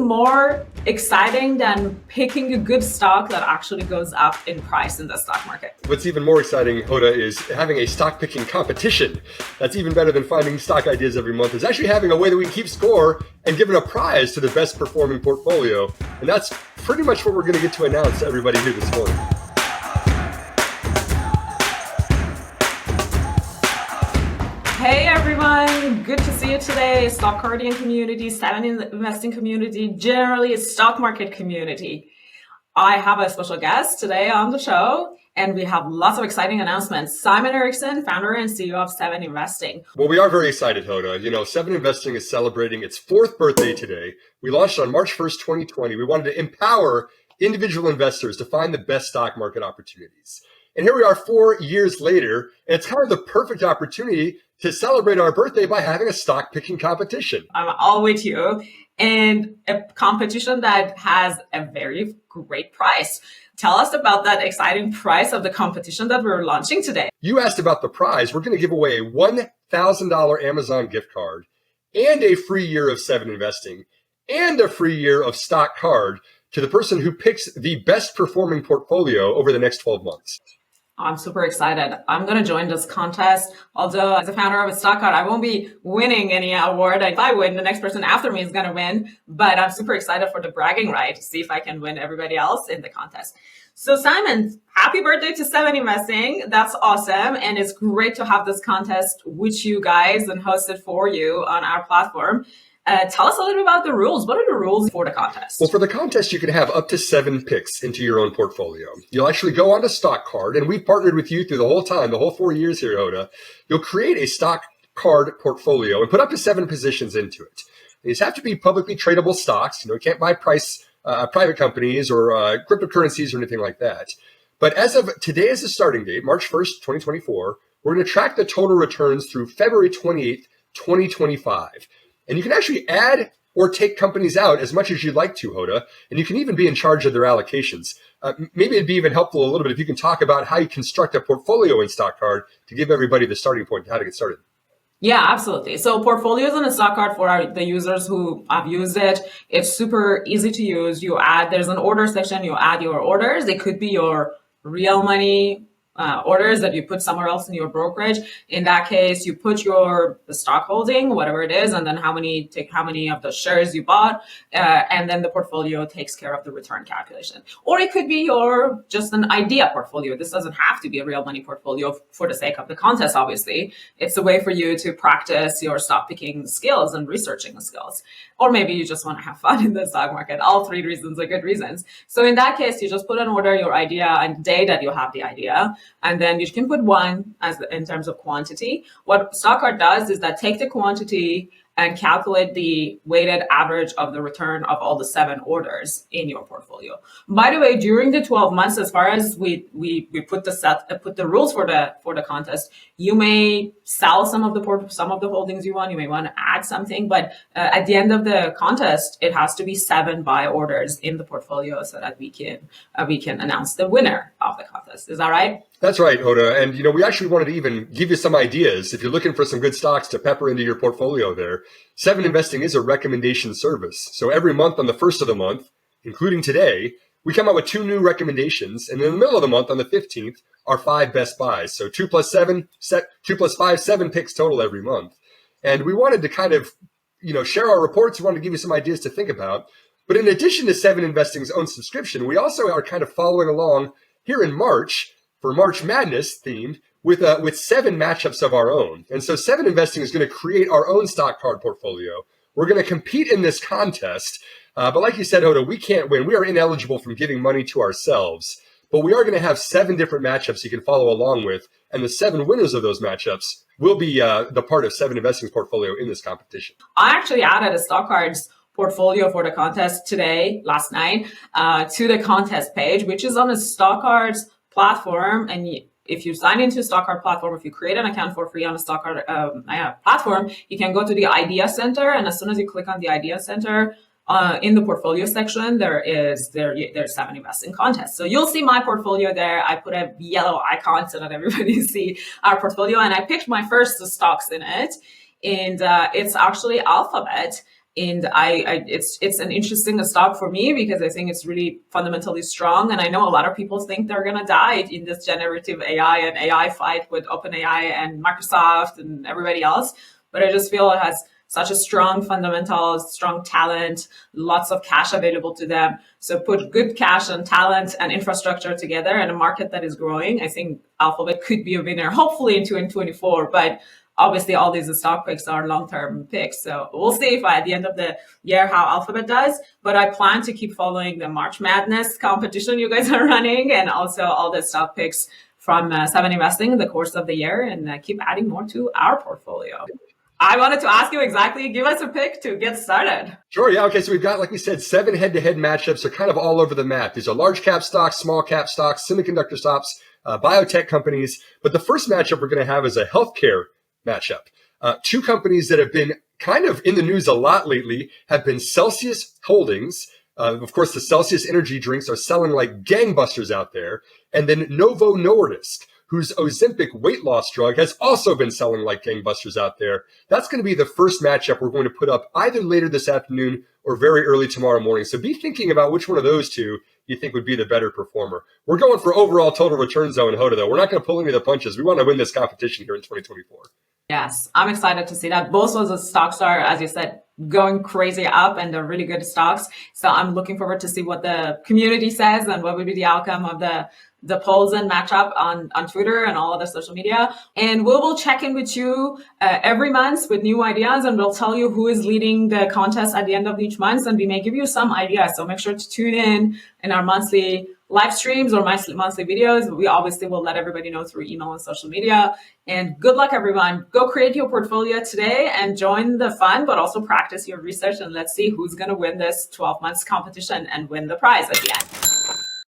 more exciting than picking a good stock that actually goes up in price in the stock market. What's even more exciting, Hoda, is having a stock picking competition. That's even better than finding stock ideas every month, is actually having a way that we can keep score and giving a prize to the best performing portfolio. And that's pretty much what we're going to get to announce to everybody here this morning. Hey everyone, good to see you today. Stockcardian community, 7investing community, generally stock market community. I have a special guest today on the show, and we have lots of exciting announcements. Simon Erickson, founder and CEO of 7investing. Well, we are very excited, Hoda. 7investing is celebrating its 4th birthday today. We launched on March 1st, 2020. We wanted to empower individual investors to find the best stock market opportunities. And here we are 4 years later, and it's kind of the perfect opportunity to celebrate our birthday by having a stock picking competition. I'm all with you. And a competition that has a very great price. Tell us about that exciting price of the competition that we're launching today. You asked about the prize. We're going to give away a $1,000 Amazon gift card and a free year of 7investing and a free year of stock card to the person who picks the best performing portfolio over the next 12 months. I'm super excited. I'm going to join this contest. Although as a founder of a stock card, I won't be winning any award. If I win, the next person after me is going to win. But I'm super excited for the bragging right to see if I can win everybody else in the contest. So Simon, happy birthday to 7investing. That's awesome. And it's great to have this contest with you guys and host it for you on our platform. Tell us a little bit about the rules. What are the rules for the contest? Well, for the contest, you can have up to 7 picks into your own portfolio. You'll actually go on to stock card, and we've partnered with you through the whole time, the whole 4 years here, Hoda. You'll create a stock card portfolio and put up to 7 positions into it. These have to be publicly tradable stocks. You can't buy private companies or cryptocurrencies or anything like that. But as of today as the starting date, March 1st, 2024, we're going to track the total returns through February 28th, 2025. And you can actually add or take companies out as much as you'd like to, Hoda, and you can even be in charge of their allocations. Maybe it'd be even helpful a little bit if you can talk about how you construct a portfolio in stock card to give everybody the starting point to how to get started. Yeah, absolutely. So portfolios in a stock card for the users who have used it, it's super easy to use. There's an order section, you add your orders. It could be your real money orders that you put somewhere else in your brokerage. In that case, you put the stock holding, whatever it is, and then how many of the shares you bought, and then the portfolio takes care of the return calculation. Or it could be just an idea portfolio. This doesn't have to be a real money portfolio for the sake of the contest, obviously. It's a way for you to practice your stock picking skills and researching the skills. Or maybe you just want to have fun in the stock market. All 3 reasons are good reasons. So in that case, you just put an order, your idea, and day that you have the idea. And then you can put 1 in terms of quantity. What StockCard does is that take the quantity and calculate the weighted average of the return of all the 7 orders in your portfolio. By the way, during the 12 months, as far as we put the rules for the contest, you may sell some of the holdings you want. You may want to add something, but at the end of the contest, it has to be 7 buy orders in the portfolio so that we can announce the winner of the contest. Is that right? That's right, Hoda. And, we actually wanted to even give you some ideas. If you're looking for some good stocks to pepper into your portfolio there, 7investing is a recommendation service. So every month on the 1st of the month, including today, we come out with 2 new recommendations. And in the middle of the month on the 15th are 5 best buys. So 2 plus 5, 7 picks total every month. And we wanted to kind of, share our reports. We wanted to give you some ideas to think about. But in addition to 7investing's own subscription, we also are kind of following along here in March for March Madness themed with 7 matchups of our own. And so 7investing is going to create our own stock card portfolio. We're going to compete in this contest. But like you said, Hoda, we can't win. We are ineligible from giving money to ourselves. But we are going to have 7 different matchups you can follow along with. And the 7 winners of those matchups will be the part of 7investing's portfolio in this competition. I actually added a stock cards portfolio for the contest last night, to the contest page, which is on a stock cards platform. And if you sign into a stock card platform, if you create an account for free on a stock card platform, you can go to the idea center. And as soon as you click on the idea center, in the portfolio section, there's 7investing contest. So you'll see my portfolio there. I put a yellow icon so that everybody see our portfolio. And I picked my first stocks in it. And it's actually Alphabet. And it's an interesting stock for me because I think it's really fundamentally strong. And I know a lot of people think they're gonna die in this generative AI and AI fight with OpenAI and Microsoft and everybody else. But I just feel it has such a strong fundamentals, strong talent, lots of cash available to them. So put good cash and talent and infrastructure together in a market that is growing. I think Alphabet could be a winner, hopefully in 2024. But obviously, all these stock picks are long-term picks. So we'll see if at the end of the year how Alphabet does. But I plan to keep following the March Madness competition you guys are running and also all the stock picks from 7investing in the course of the year and keep adding more to our portfolio. I wanted to ask you exactly, give us a pick to get started. Sure. Yeah. Okay. So we've got, like we said, 7 head-to-head matchups are kind of all over the map. These are large cap stocks, small cap stocks, semiconductor stocks, biotech companies. But the first matchup we're going to have is a healthcare matchup. Two companies that have been kind of in the news a lot lately have been Celsius Holdings. Of course, the Celsius energy drinks are selling like gangbusters out there. And then Novo Nordisk, whose Ozempic weight loss drug has also been selling like gangbusters out there. That's going to be the first matchup we're going to put up either later this afternoon or very early tomorrow morning. So be thinking about which one of those two you think would be the better performer. We're going for overall total returns though in Hoda though. We're not going to pull any of the punches. We want to win this competition here in 2024. Yes, I'm excited to see that. Both of the stocks are, as you said, going crazy up and they're really good stocks. So I'm looking forward to see what the community says and what would be the outcome of the polls and matchup on Twitter and all other social media. And we will check in with you every month with new ideas and we'll tell you who is leading the contest at the end of each month. And we may give you some ideas. So make sure to tune in our monthly live streams or monthly videos. We obviously will let everybody know through email and social media. And good luck, everyone. Go create your portfolio today and join the fun, but also practice your research. And let's see who's going to win this 12 months competition and win the prize at the end.